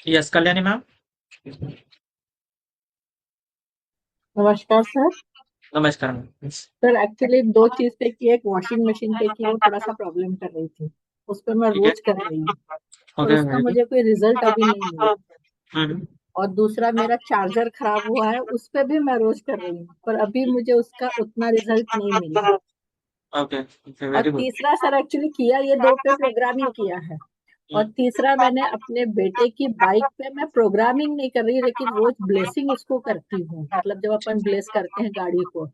Yes, Kalyani ma'am. नमस्कार sir. नमस्कार ma'am. Sir actually दो चीज पे की, एक वॉशिंग मशीन पे की, वो थोड़ा सा प्रॉब्लम कर रही थी। उस पर मैं ठीक है। रोज कर रही हूँ, पर ओके, उसका वेरी गुड। मुझे कोई रिजल्ट अभी नहीं मिला। हम्म। और दूसरा मेरा चार्जर खराब हुआ है, उस पे भी मैं रोज कर रही हूँ, पर अभी मुझे उसका उतना रिजल्ट नहीं मिला। ओके ओके, और वेरी गुड। तीसरा सर एक्चुअली किया, ये दो पे प्रोग्रामिंग किया है। और तीसरा मैंने अपने बेटे की बाइक पे, मैं प्रोग्रामिंग नहीं कर रही लेकिन रोज ब्लेसिंग उसको करती हूँ, मतलब जब अपन ब्लेस करते हैं गाड़ी को,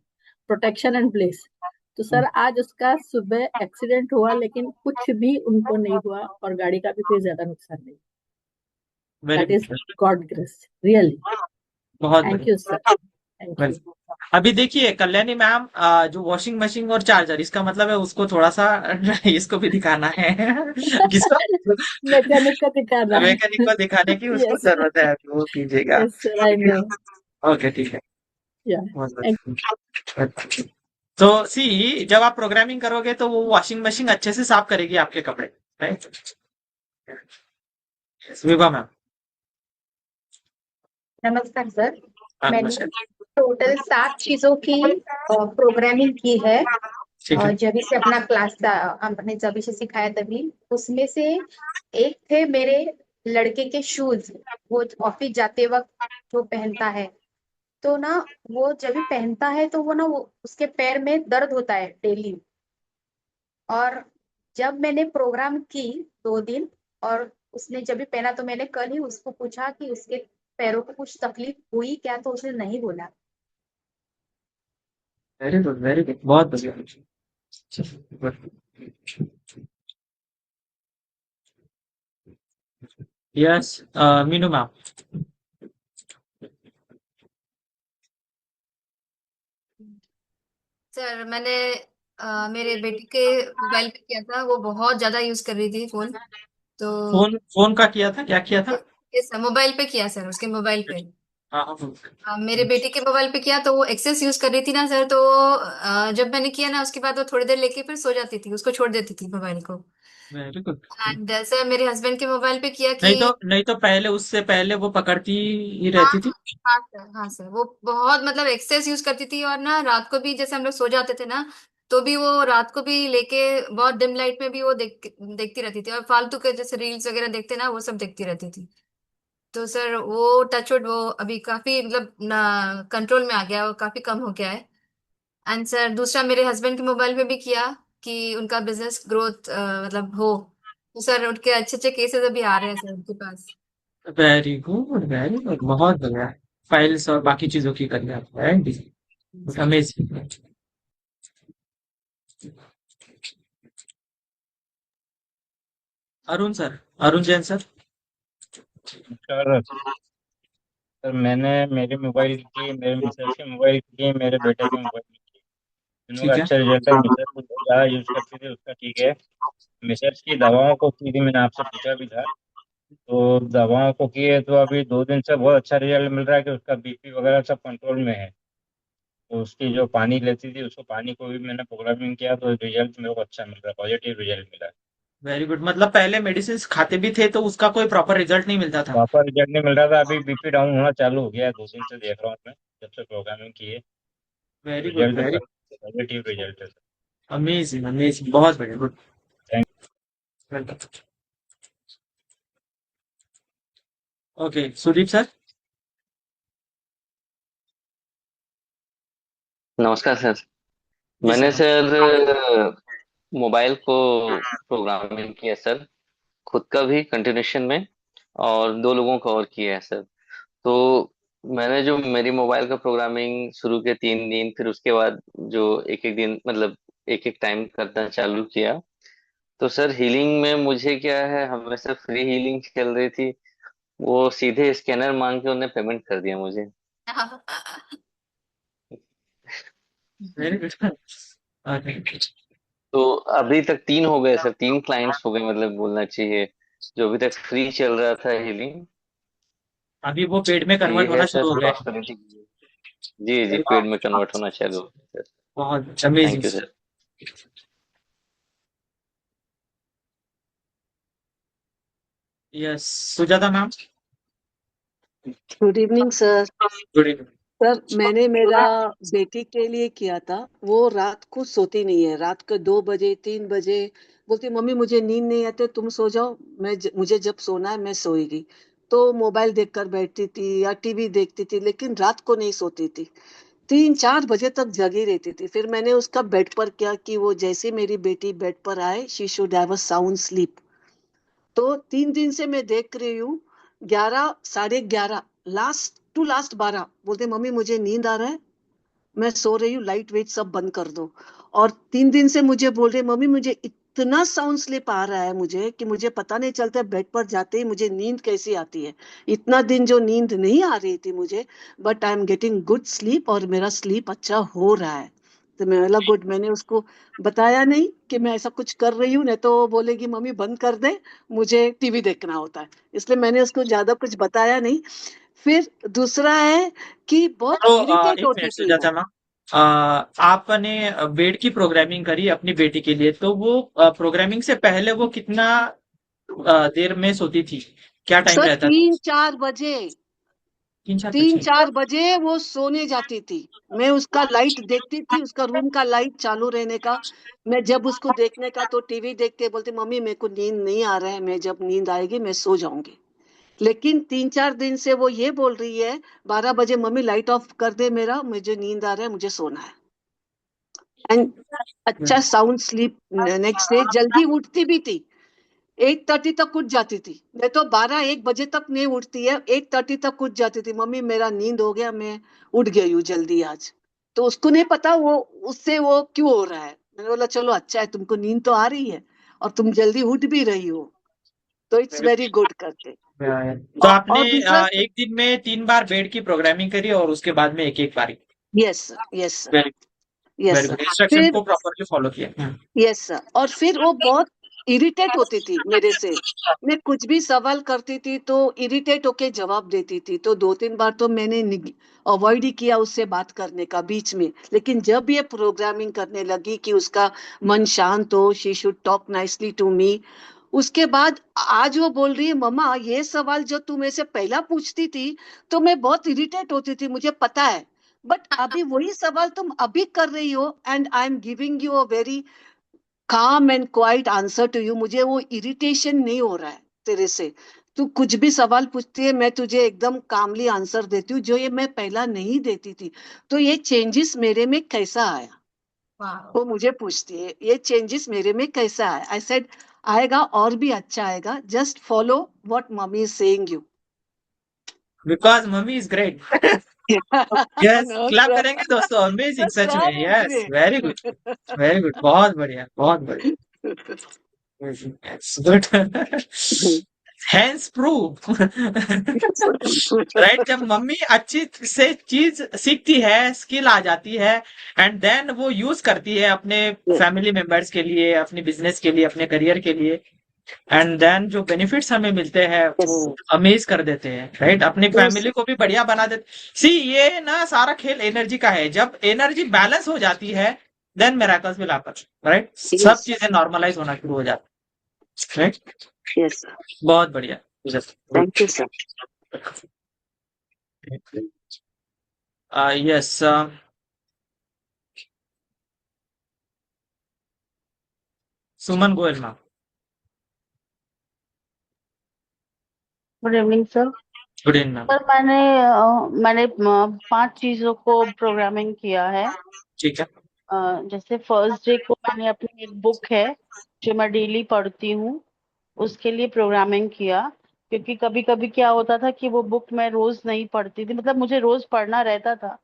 प्रोटेक्शन एंड ब्लेस। तो सर आज उसका सुबह एक्सीडेंट हुआ, लेकिन कुछ भी उनको नहीं हुआ और गाड़ी का भी कोई ज्यादा नुकसान नहीं। Very that is good. God grace, really. बहुत थैंक यू बढ़िया। Sir, thank very you. अभी देखिए कल्याणी मैम, जो वॉशिंग मशीन और चार्जर, इसका मतलब है उसको थोड़ा सा इसको भी दिखाना है। किसको? मैकेनिक को दिखाना मैकेनिक है। को दिखाने की उसको यस, जरूरत है, अभी वो कीजिएगा। Yes sir, I know. Okay, ठीक है। या बहुत थैंक। बढ़िया। तो सी, जब आप प्रोग्रामिंग करोगे तो वो वॉशिंग मशीन अच्छे से साफ करेगी आपके कपड़े, राइट? विभा मैम। नमस्कार सर। हाँ, मैंने नमस्कार। टोटल 7 चीजों की प्रोग्रामिंग की है। ठीक है। जब से अपना क्लास हमने जब से सिखाया तभी उसमें से एक थे मेरे लड़के के शूज। वो ऑफिस जाते वक्त जो पहनता है, तो ना वो जब भी पहनता है तो वो ना वो उसके पैर में दर्द होता है डेली। और जब मैंने प्रोग्राम की 2 दिन, और उसने जब भी पहना तो मैंने कल ही उसको पूछा कि उसके पैरों को कुछ तकलीफ हुई क्या, तो उसने नहीं बोला। वेरी गुड, वेरी गुड, बहुत बढ़िया। Yes, Meenu ma'am. सर मैंने मेरे बेटी के मोबाइल पे किया था, वो बहुत ज्यादा यूज कर रही थी फोन। तो फोन फोन का किया था, क्या किया था? ये सर मोबाइल पे किया सर, उसके मोबाइल पे। हाँ हाँ, मेरे बेटे के मोबाइल पे किया तो वो एक्सेस यूज कर रही थी ना सर, तो जब मैंने किया ना उसके बाद वो थोड़ी देर लेके फिर सो जाती थी, उसको छोड़ देती थी मोबाइल को। Very good. एंड सर मेरे हस्बैंड के मोबाइल पे किया कि नहीं तो पहले, उससे पहले वो पकड़ती ही हाँ रहती थी। हाँ हाँ सर, हाँ सर, वो बहुत मतलब एक्सेस यूज करती थी। और ना रात को भी जैसे हम लोग सो जाते थे ना, तो भी वो रात को भी लेके बहुत डिम लाइट में भी वो देखती रहती थी, और फालतू के जैसे रील्स वगैरह देखते ना वो सब देखती रहती थी। तो सर वो टचवुड वो अभी काफी मतलब ना कंट्रोल में आ गया, वो काफी कम हो गया है। एंड सर दूसरा मेरे हस्बैंड के मोबाइल पे भी किया कि उनका बिजनेस ग्रोथ मतलब हो। तो सर उनके अच्छे अच्छे केसेस अभी आ रहे हैं सर उनके पास। वेरी गुड, वेरी गुड, बहुत बढ़िया। फाइल्स और बाकी चीजों की करनी आपको, राइट? जी। Amazing. Arun sir, Arun Jain sir. Sir sir मैंने मेरे मोबाइल की, मेरे मिसेज के मोबाइल की, मेरे बेटे के मोबाइल की, तीनों का ठीक है। अच्छा रिजल्ट है। मिसेज कुछ ज़्यादा यूज करती थी, उसका ठीक है। मिसेज की दवाओं को की थी, मैंने आपसे पूछा भी था। तो दवाओं को किए तो अभी 2 दिन से बहुत अच्छा रिजल्ट मिल रहा है कि उसका बीपी वगैरह सब कंट्रोल में है। तो उसकी जो पानी लेती थी, उसको पानी को भी मैंने प्रोग्रामिंग किया तो रिजल्ट मेरे को अच्छा मिल रहा है, पॉजिटिव रिजल्ट मिला है। वेरी गुड, मतलब पहले मेडिसिन खाते भी थे तो उसका कोई प्रॉपर रिजल्ट नहीं मिलता था। प्रॉपर रिजल्ट नहीं मिल रहा था, अभी बीपी डाउन होना चालू हो गया है। 2 दिन से देख रहा हूँ मैं, जब से प्रोग्रामिंग की है। Very good, result very positive result है। अमेजिंग, अमेजिंग, बहुत बढ़िया, good. Thank welcome. Okay, Sudeep sir. नमस्कार सर। जी मैंने सर। सर मोबाइल को प्रोग्रामिंग किया सर, खुद का भी कंटिन्यूशन में, और 2 लोगों का और किया है सर। तो मैंने जो मेरी मोबाइल का प्रोग्रामिंग शुरू के 3 दिन, फिर उसके बाद जो एक एक दिन मतलब एक एक टाइम करना चालू किया, तो सर हीलिंग में मुझे क्या है, हमेशा फ्री हीलिंग चल रही थी। वो सीधे स्कैनर मांग के उन्हें पेमेंट कर दिया मुझे। Very good. ओके। तो अभी तक 3 हो गए सर, 3 क्लाइंट्स हो गए मतलब बोलना चाहिए, जो अभी तक फ्री चल रहा था हीलिंग। अभी वो पेड में ये कन्वर्ट है होना सर शुरू हो गए। प्रॉस्पेरिटी। जी जी, वेरी पेड में कन्वर्ट होना चालू हो गया सर। बहुत amazing. Thank you sir. Yes, Sujata ma'am. Good evening sir. Good evening. Sir मैंने मेरा बेटी के लिए किया था। वो रात को सोती नहीं है, रात को 2 बजे 3 बजे बोलती मम्मी मुझे नींद नहीं आती, तुम सो जाओ, मुझे जब सोना है मैं सोएगी। तो मोबाइल देखकर बैठती थी या टीवी देखती थी, लेकिन रात को नहीं सोती थी। 3-4 बजे तक जगी रहती थी। फिर मैंने उसका बेड पर किया कि वो जैसे मेरी बेटी बेड पर आए, she should have a sound sleep. तो 3 दिन से मैं देख रही हूँ, 11 11:30, लास्ट टू लास्ट 12 बोलते मम्मी मुझे नींद आ रहा है, मैं सो रही हूँ, लाइट वेट सब बंद कर दो। और 3 दिन से मुझे बोल रहे मम्मी मुझे इतना साउंड स्लिप आ रहा है मुझे कि मुझे पता नहीं चलता, बेड पर जाते ही मुझे नींद कैसी आती है। इतना दिन जो नींद नहीं आ रही थी मुझे, but I am getting good sleep और मेरा स्लीप अच्छा हो रहा है। तो मैं बोला गुड। मैंने उसको बताया नहीं कि मैं ऐसा कुछ कर रही हूँ, नहीं तो वो बोलेगी मम्मी बंद कर दे, मुझे टीवी देखना होता है। इसलिए मैंने उसको ज्यादा कुछ बताया नहीं। फिर दूसरा है कि बहुत तो इरिटेट एक होती मिनट थी सुजाता वो। मैम, आपने बेड की प्रोग्रामिंग करी अपनी बेटी के लिए, तो वो प्रोग्रामिंग से पहले वो कितना देर में सोती थी? क्या टाइम सर रहता था? 3-4 बजे, 3-4 बजे? 3-4 बजे वो सोने जाती थी। मैं उसका लाइट देखती थी, उसका रूम का लाइट चालू रहने का। मैं जब उसको देखने का तो टीवी देखते बोलते मम्मी मेरे को नींद नहीं आ रहा है, मैं जब नींद आएगी मैं सो जाऊंगी। लेकिन 3-4 दिन से वो ये बोल रही है 12 बजे मम्मी लाइट ऑफ कर दे, मेरा मुझे नींद आ रहा है, मुझे सोना है। एंड अच्छा साउंड स्लीप। नेक्स्ट डे जल्दी उठती भी थी, 8:30 तक उठ जाती थी। मैं तो 12-1 बजे तक नहीं उठती है, 8:30 तक उठ जाती थी, मम्मी मेरा नींद हो गया, मैं उठ गई हूँ जल्दी आज। तो उसको नहीं पता वो उससे वो क्यों हो रहा है। मैंने बोला चलो अच्छा है, तुमको नींद तो आ रही है और तुम जल्दी उठ भी रही हो, तो इट्स वेरी गुड करके। तो आपने और दूसरा, एक दिन में 3 बार बेड की प्रोग्रामिंग करी और उसके बाद में एक एक बारी? Yes yes very yes very good, instruction फिर को प्रॉपरली फॉलो किया। Yes sir. और फिर वो बहुत इरिटेट होती थी मेरे से। मैं कुछ भी सवाल करती थी तो इरिटेट होके जवाब देती थी। तो 2-3 बार तो मैंने अवॉइड ही किया उससे बात करने का बीच में। लेकिन जब ये प्रोग्रामिंग करने लगी कि उसका मन शांत हो, she should talk nicely to me, उसके बाद आज वो बोल रही है मम्मा ये सवाल जो तुम ऐसे पहला पूछती थी तो मैं बहुत इरिटेट होती थी, मुझे पता है, बट अभी वही सवाल तुम अभी कर रही हो and I am giving you a very calm and quiet answer to you. मुझे वो इरिटेशन नहीं हो रहा है तेरे से। तू कुछ भी सवाल पूछती है मैं तुझे एकदम कामली आंसर देती हूँ, जो ये मैं पहला नहीं देती थी। तो ये चेंजेस मेरे में कैसा आया, वाह। वो मुझे पूछती है ये चेंजेस मेरे में कैसा आया। आई सेड आएगा और भी अच्छा आएगा, just follow what mummy is saying you. Because mummy is great. Yes, no clap sir, करेंगे दोस्तों, अमेजिंग, सच में, sir is yes, very good, very good, बहुत बढ़िया, बहुत बढ़िया, great. Good. Hence proved. Right, जब मम्मी अच्छी से चीज सीखती है, स्किल आ जाती है, एंड देन वो यूज करती है अपने फैमिली मेंबर्स के लिए, अपने बिजनेस के लिए, अपने करियर के लिए, एंड देन जो बेनिफिट्स हमें मिलते हैं वो यस अमेज कर देते हैं, राइट, अपनी यस फैमिली को भी बढ़िया बना देते। सी, ये ना सारा खेल एनर्जी का है, जब एनर्जी बैलेंस हो जाती है then miracles will happen, right, सब यस चीजें नॉर्मलाइज होना शुरू हो जाती है, राइट। यस। बहुत बढ़िया। Thank you sir. Yes, Suman Goyal ma'am. Good evening sir. Good evening ma'am. Sir मैंने 5 चीजों को प्रोग्रामिंग किया है। ठीक है। जैसे फर्स्ट डे को मैंने अपनी एक बुक है जो मैं डेली पढ़ती हूँ, उसके लिए प्रोग्रामिंग किया। क्योंकि कभी कभी क्या होता था कि वो बुक मैं रोज नहीं पढ़ती थी, मतलब मुझे रोज पढ़ना रहता था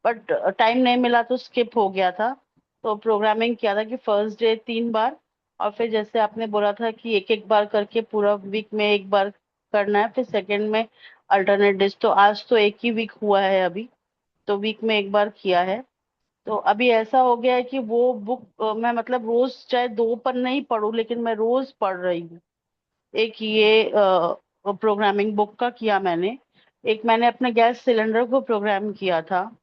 बट टाइम नहीं मिला तो स्किप हो गया था। तो प्रोग्रामिंग किया था कि फर्स्ट डे 3 बार, और फिर जैसे आपने बोला था कि एक एक बार करके पूरा वीक में एक बार करना है, फिर सेकंड में अल्टरनेट डेज। तो आज तो एक ही वीक हुआ है अभी, तो वीक में एक बार किया है। तो अभी ऐसा हो गया है कि वो बुक मैं मतलब रोज चाहे 2 पन्ने ही पढूं लेकिन मैं रोज पढ़ रही हूँ। एक ये प्रोग्रामिंग बुक का किया मैंने। एक मैंने अपने गैस सिलेंडर को प्रोग्राम किया था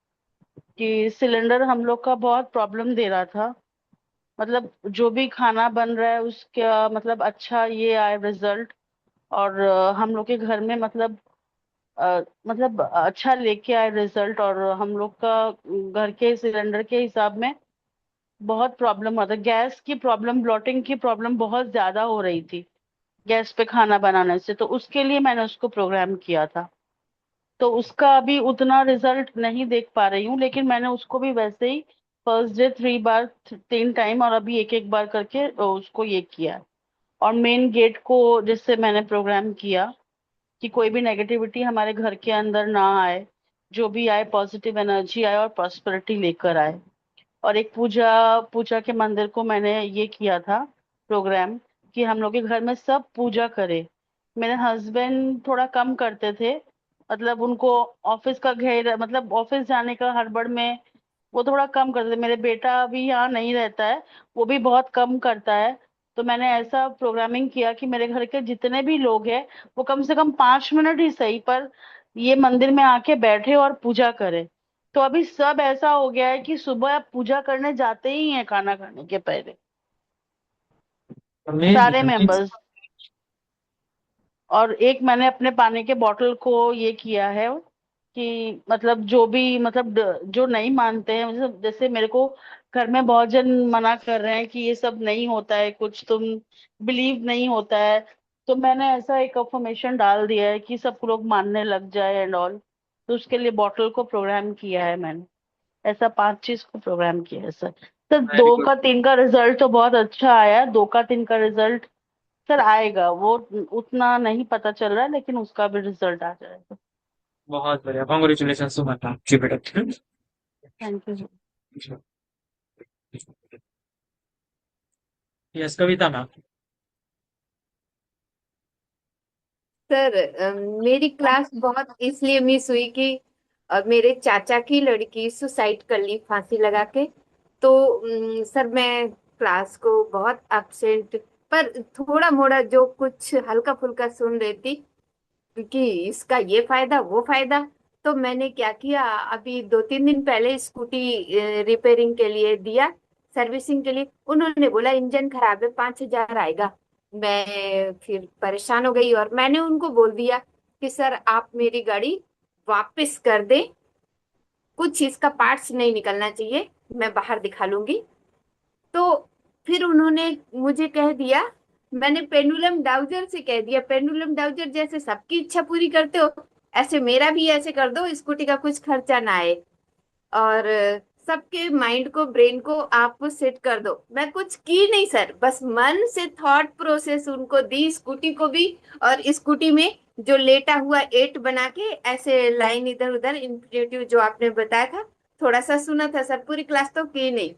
कि सिलेंडर हम लोग का बहुत प्रॉब्लम दे रहा था। मतलब जो भी खाना बन रहा है उसका मतलब अच्छा ये आए रिजल्ट, और हम लोग के घर में मतलब अच्छा लेके आए रिजल्ट। और हम लोग का घर के सिलेंडर के हिसाब में बहुत प्रॉब्लम होता, गैस की प्रॉब्लम, ब्लॉटिंग की प्रॉब्लम बहुत ज्यादा हो रही थी गैस पे खाना बनाने से। तो उसके लिए मैंने उसको प्रोग्राम किया था। तो उसका अभी उतना रिजल्ट नहीं देख पा रही हूँ, लेकिन मैंने उसको भी वैसे ही फर्स्ट डे 3 बार, 3 टाइम, और अभी एक एक बार करके उसको ये किया। और मेन गेट को जिससे मैंने प्रोग्राम किया कि कोई भी नेगेटिविटी हमारे घर के अंदर ना आए, जो भी आए पॉजिटिव एनर्जी आए और प्रॉस्पेरिटी लेकर आए। और एक पूजा पूजा के मंदिर को मैंने ये किया था प्रोग्राम कि हम लोग के घर में सब पूजा करे। मेरे हस्बैंड थोड़ा कम करते थे, मतलब उनको ऑफिस का घेर, मतलब ऑफिस जाने का हड़बड़ में वो थोड़ा कम करते थे। मेरे बेटा भी यहाँ नहीं रहता है, वो भी बहुत कम करता है। तो मैंने ऐसा प्रोग्रामिंग किया कि मेरे घर के जितने भी लोग हैं वो कम से कम 5 मिनट ही सही पर ये मंदिर में आके बैठे और पूजा करें। तो अभी सब ऐसा हो गया है कि सुबह आप पूजा करने जाते ही हैं खाना खाने के पहले, सारे अमेजिंग। मेंबर्स। और एक मैंने अपने पानी के बोतल को ये किया है कि मतलब जो भी मतलब जो नहीं मानते हैं, जैसे मेरे को घर में बहुत जन मना कर रहे हैं कि ये सब नहीं होता है, कुछ तुम बिलीव नहीं होता है। तो मैंने ऐसा एक अफर्मेशन डाल दिया है कि सब लोग मानने लग जाए एंड ऑल। तो उसके लिए बॉटल को प्रोग्राम किया है मैंने। ऐसा 5 चीज को प्रोग्राम किया है सर। सर वेरी 2 का 3 का रिजल्ट तो बहुत अच्छा आया है। 2 का 3 का रिजल्ट सर आएगा, वो उतना नहीं पता चल रहा है, लेकिन उसका भी रिजल्ट आ जाएगा। बहुत बढ़िया, कॉन्ग्रेचुलेशन सुमन जी बेटा। Thank you. Yes Kavita ma'am. Sir मेरी क्लास बहुत इसलिए मिस हुई कि मेरे चाचा की लड़की सुसाइड कर ली फांसी लगा के। तो सर मैं क्लास को बहुत एब्सेंट, पर थोड़ा मोड़ा जो कुछ हल्का फुल्का सुन रही थी कि इसका ये फायदा वो फायदा। तो मैंने क्या किया, अभी 2-3 दिन पहले स्कूटी रिपेयरिंग के लिए दिया, सर्विसिंग के लिए। उन्होंने बोला इंजन खराब है, 5,000 आएगा। मैं फिर परेशान हो गई और मैंने उनको बोल दिया कि सर आप मेरी गाड़ी वापस कर दें, कुछ इसका पार्ट्स नहीं निकलना चाहिए, मैं बाहर दिखा लूंगी। तो फिर उन्होंने मुझे कह दिया, मैंने पेंडुलम डाउजर से कह दिया, पेंडुलम डाउजर जैसे सबकी इच्छा पूरी करते हो, ऐसे मेरा भी ऐसे कर दो, स्कूटी का कुछ खर्चा ना आए। और सबके माइंड को, ब्रेन को आप सेट कर दो। मैं कुछ की नहीं सर, बस मन से थॉट प्रोसेस उनको दी, स्कूटी को भी। और स्कूटी में जो लेटा हुआ 8 बना के ऐसे लाइन इधर उधर इंफिनिटिव जो आपने बताया था, थोड़ा सा सुना था सर, पूरी क्लास तो की नहीं।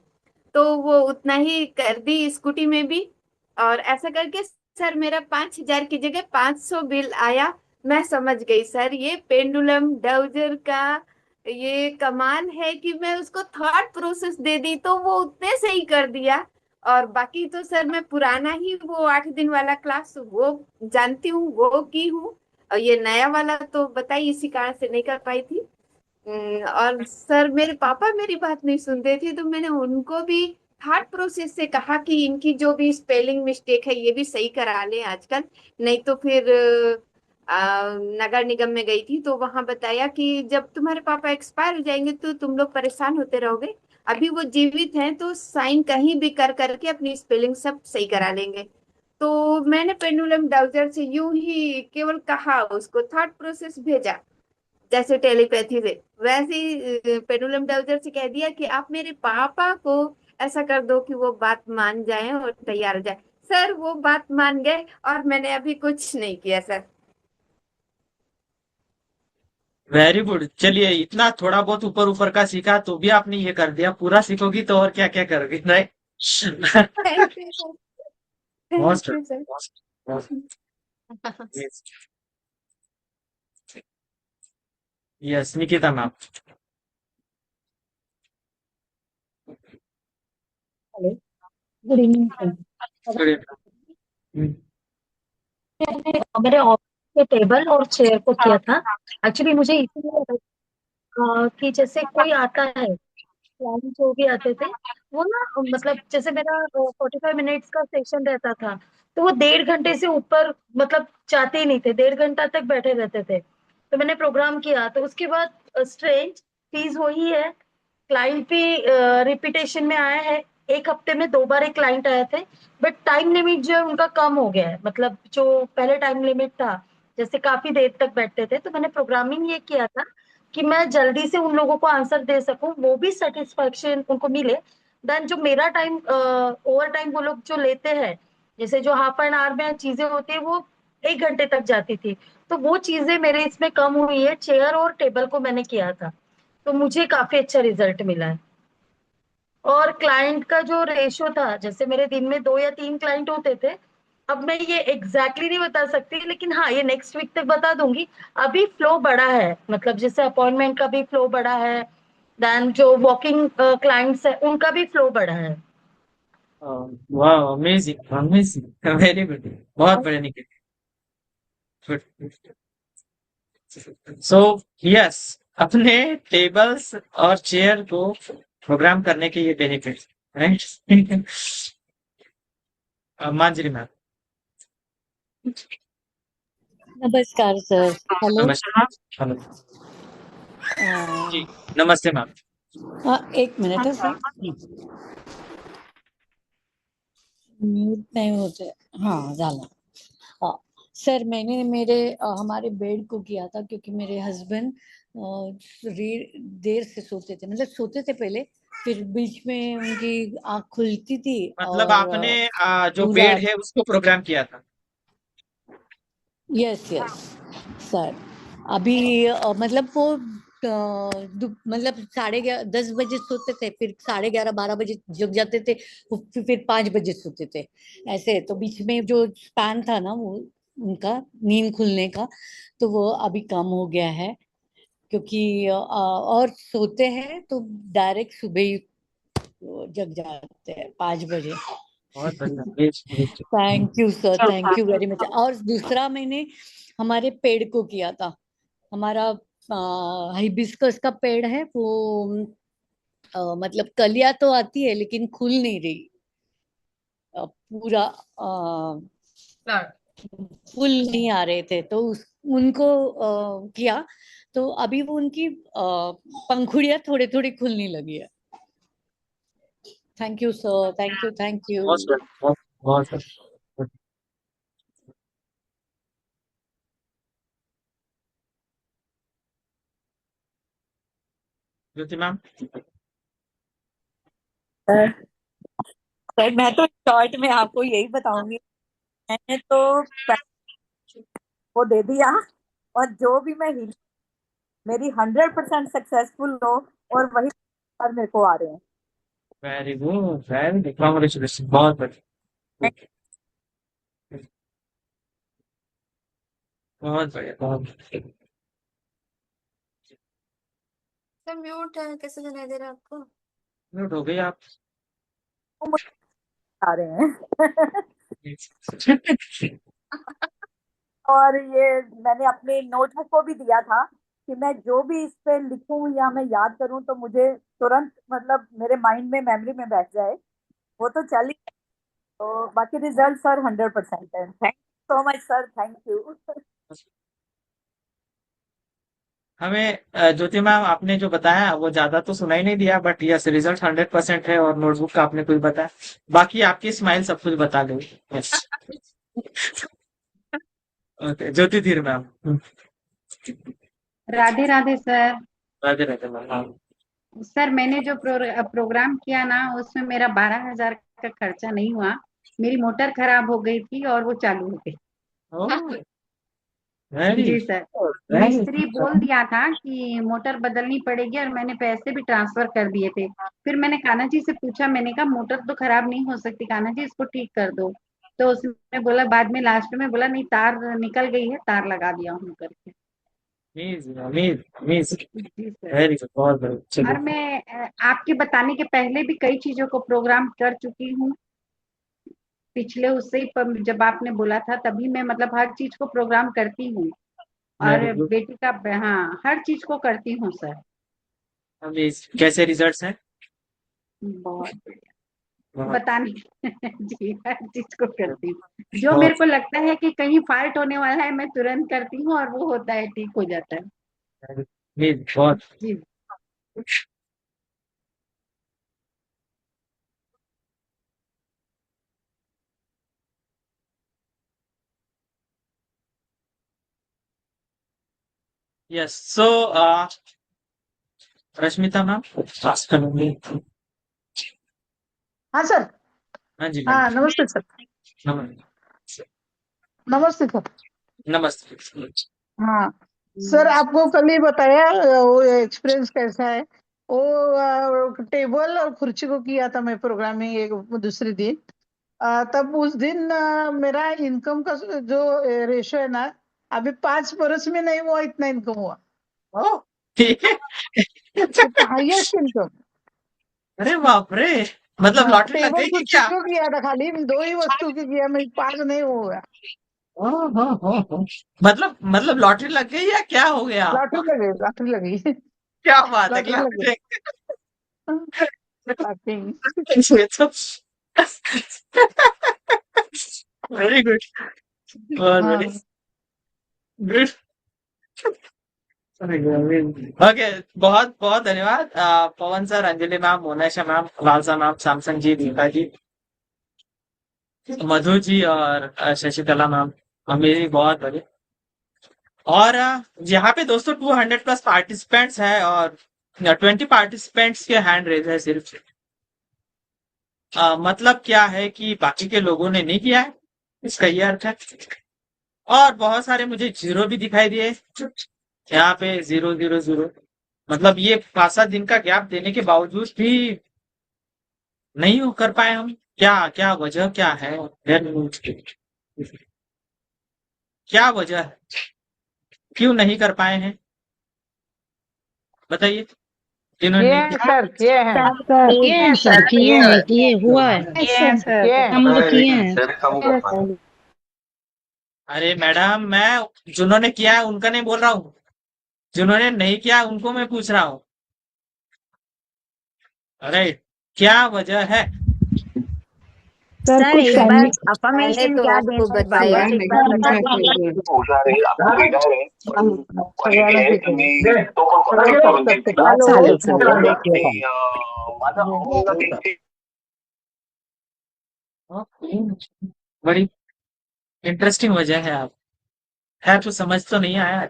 तो वो उतना ही कर दी स्कूटी में भी। और ऐसा करके सर मेरा 5,000 की जगह 500 बिल आया। मैं समझ गई सर ये पेंडुलम डाउजर का ये कमाल है कि मैं उसको थॉट प्रोसेस दे दी तो वो उतने से ही कर दिया। और बाकी तो सर मैं पुराना ही वो 8 दिन वाला क्लास वो जानती हूँ, वो की हूँ। और ये नया वाला तो बताइए इसी कारण से नहीं कर पाई थी। और सर मेरे पापा मेरी बात नहीं सुनते थे, तो मैंने उनको भी थॉट प्रोसेस से कहा कि इनकी जो भी स्पेलिंग मिस्टेक है ये भी सही करा लें आजकल। नहीं तो फिर नगर निगम में गई थी तो वहां बताया कि जब तुम्हारे पापा एक्सपायर हो जाएंगे तो तुम लोग परेशान होते रहोगे, अभी वो जीवित हैं तो साइन कहीं भी कर करके अपनी स्पेलिंग सब सही करा लेंगे। तो मैंने पेंडुलम डाउजर से यूं ही केवल कहा, उसको थॉट प्रोसेस भेजा जैसे टेलीपैथी से, वैसे ही पेंडुलम डाउजर से कह दिया कि आप मेरे पापा को ऐसा कर दो कि वो बात मान जाएं और तैयार हो जाए। सर वो बात मान गए और मैंने अभी कुछ नहीं किया सर। Very good. चलिए इतना थोड़ा बहुत ऊपर ऊपर का सीखा तो भी आपने ये कर दिया, पूरा सीखोगी तो और क्या क्या करोगी, right. Thank you sir. Most thank you sir. Yes Nikita ma'am. Hello, good evening sir. Good evening. मैंने मेरे ऑफिस के टेबल और चेयर को किया था। एक्चुअली मुझे इसीलिए लगा कि जैसे कोई आता है, क्लाइंट जो भी आते थे वो ना, मतलब जैसे मेरा 45 मिनट्स का सेशन रहता था, तो वो 1.5 घंटे से ऊपर मतलब चाहते ही नहीं थे, 1.5 घंटा तक बैठे रहते थे। तो मैंने प्रोग्राम किया, तो उसके बाद स्ट्रेंज फीस वही है, क्लाइंट भी रिपीटेशन में आया है, 1 हफ्ते में 2 बार एक क्लाइंट आए थे, बट टाइम लिमिट जो है उनका कम हो गया है, मतलब जो पहले टाइम लिमिट था, जैसे काफी देर तक बैठते थे, तो मैंने प्रोग्रामिंग ये किया था कि मैं जल्दी से उन लोगों को आंसर दे सकूं, वो भी सेटिस्फेक्शन उनको मिले। देन जो मेरा टाइम ओवर टाइम वो लोग जो लेते हैं, जैसे जो हाफ एन आवर में चीजें होती है वो 1 घंटे तक जाती थी, तो वो चीजें मेरे इसमें कम हुई है, चेयर और टेबल को मैंने किया था, तो मुझे काफी अच्छा रिजल्ट मिला है। और क्लाइंट का जो रेशो था, जैसे मेरे दिन में 2 या 3 क्लाइंट होते थे, अब मैं ये एग्जैक्टली नहीं बता सकती, लेकिन हाँ ये नेक्स्ट वीक तक बता दूंगी। अभी फ्लो बढ़ा है, मतलब जैसे अपॉइंटमेंट का भी फ्लो बढ़ा है, देन जो वॉकिंग क्लाइंट्स है उनका भी फ्लो बढ़ा है। वाह, अमेजिंग अमेजिंग, वेरी गुड, बहुत बढ़िया निकले। सो यस, अपने टेबल्स और चेयर को प्रोग्राम करने के ये बेनिफिट, राइट? मांजरी मैम। नमस्कार सर। हेलो। नमस्ते मैम। हेलो जी, नमस्ते मैम। हाँ, 1 मिनट है सर, म्यूट नाही होते। हाँ झाला। हाँ सर, मैंने हमारे बेड को किया था, क्योंकि मेरे हस्बैंड देर से सोते थे, मतलब सोते थे पहले, फिर बीच में उनकी आँख खुलती थी मतलब और आपने जो पूरा। बेड है उसको प्रोग्राम किया था? Yes yes sir. अभी मतलब वो मतलब 10:30 सोते थे, फिर 11:30-12 बजे जग जाते थे, फिर 5 बजे सोते थे, ऐसे। तो बीच में जो स्पैन था ना वो उनका नींद खुलने का, तो वो अभी कम हो गया है, क्योंकि और सोते हैं तो डायरेक्ट सुबह ही जग जाते हैं 5 बजे। बहुत बढ़िया, best best. Thank you sir, thank you very much. और दूसरा मैंने हमारे पेड़ को किया था, हमारा हाइबिस्कस का पेड़ है वो, मतलब कलियां तो आती है लेकिन खुल नहीं रही, पूरा फूल नहीं आ रहे थे, तो उनको किया, तो अभी वो उनकी पंखुड़ियां थोड़ी थोड़ी खुलने लगी है। Thank you sir, thank you, thank you. बहुत बढ़िया, बहुत बहुत बढ़िया। ज्योति मैम। सर सर, मैं तो शॉर्ट में आपको यही बताऊंगी, मैंने तो वो दे दिया, और जो भी मैं हिली मेरी 100% सक्सेसफुल हो, और वही पर मेरे को आ रहे हैं। Very good, very good, congratulation, बहुत बढ़िया, बहुत बढ़िया, बहुत बढ़िया। सर म्यूट है, कैसे सुनाई दे रहा है आपको? म्यूट हो गई आप। वो मुझे आ रहे हैं। और ये मैंने अपने नोटबुक को भी दिया था कि मैं जो भी इस पे लिखूं या मैं याद करूं तो मुझे तुरंत मतलब मेरे माइंड में, मेमोरी में बैठ जाए। वो तो चल ही, तो बाकी रिजल्ट सर 100% है। Thank you so much sir, thank you. हमें ज्योति मैम, आपने जो बताया वो ज्यादा तो सुनाई नहीं दिया, बट यस, रिजल्ट 100% है, और नोटबुक का आपने कुछ बताया, बाकी आपकी स्माइल सब कुछ बता गई। यस। ओके, ज्योति धीर ma'am. Radhe Radhe sir. Radhe Radhe ma'am. हाँ। सर मैंने जो प्रोग्राम किया ना, उसमें मेरा 12,000 का खर्चा नहीं हुआ। मेरी मोटर खराब हो गई थी और वो चालू हो गई। वेरी जी सर। मिस्त्री बोल दिया था कि मोटर बदलनी पड़ेगी, और मैंने पैसे भी ट्रांसफर कर दिए थे। फिर मैंने कान्हा जी से पूछा, मैंने कहा मोटर तो खराब नहीं हो सकती कान्हा जी, इसको ठीक कर दो। तो उसने बोला, बाद में लास्ट में बोला नहीं, तार निकल गई है, तार लगा दिया हूँ करके। अमेजिंग अमेजिंग अमेजिंग, जी सर। वेरी गुड, बहुत बढ़िया, और चलिए। मैं आपके बताने के पहले भी कई चीजों को प्रोग्राम कर चुकी हूँ। पिछले उससे ही जब आपने बोला था तभी मैं मतलब हर चीज को प्रोग्राम करती हूँ। वेरी और गुड, बेटी का, हाँ, हर चीज को करती हूँ सर। अमेजिंग। कैसे रिजल्ट्स हैं? बहुत बढ़िया। बताने जी हर चीज को करती हूँ। जो बहुत मेरे को लगता है कि कहीं फाल्ट होने वाला है मैं तुरंत करती हूँ और वो होता है, ठीक हो जाता है। बहुत जी यस सो रश्मिता मैम हाँ सर। हाँ जी हाँ मैडम नमस्ते सर। नमस्ते नमस्ते सर। नमस्ते हाँ सर, आपको कल ही बताया वो एक्सपीरियंस कैसा है। वो टेबल और कुर्सी को किया था मैं प्रोग्रामिंग एक दूसरे दिन। तब उस दिन मेरा इनकम का जो रेशो है ना, अभी 5 बरस में नहीं हुआ इतना इनकम हुआ। ओह, ठीक है हाईएस्ट इनकम। अरे बाप रे मतलब लॉटरी लग टेबल गई कि कुर्सी क्या को किया था, खाली 2 ही वस्तु की किया, मैं 5 नहीं हुआ। मतलब लॉटरी लग गई या क्या हो गया लॉटरी लगी, लॉटरी लगी। क्या बात है लॉटरी क्या लगी। Laughing. वेरी गुड बहुत हाँ बढ़िया गुड ओके बहुत बहुत धन्यवाद पवन सर अंजलि मैम मोनाशा मैम लालसा मैम सैमसंग जी दीपा जी मधु जी और शशिकला मैम मेरी बहुत बढ़िया और यहाँ पे दोस्तों 200 प्लस पार्टिसिपेंट्स है और 20 पार्टिसिपेंट्स के हैंड रेज है सिर्फ मतलब क्या है कि बाकी के लोगों ने नहीं किया है इसका ये अर्थ है और बहुत सारे मुझे जीरो भी दिखाई दिए यहाँ पे 0 0 0 मतलब ये 5 7 दिन का गैप देने के बावजूद भी नहीं हो कर पाए हम क्या क्या वजह क्या है क्या वजह है क्यों नहीं कर पाए हैं बताइए जिन्होंने किए नहीं हैं किया सर, किए हैं। सर किए हैं सर, किए हैं, किए हुआ है, किए हैं सर। हम लोग किए हैं। सर कम कर पाए। अरे मैडम मैं जिन्होंने किया है उनका नहीं बोल रहा हूँ जिन्होंने नहीं किया उनको मैं पूछ रहा हूँ अरे क्या वजह है सर सर कुछ एक बार फैमिली पहले तो क्या आपको देना बताया एक बार बता दीजिए। बड़ी इंटरेस्टिंग वजह है आप है तो समझ तो नहीं आया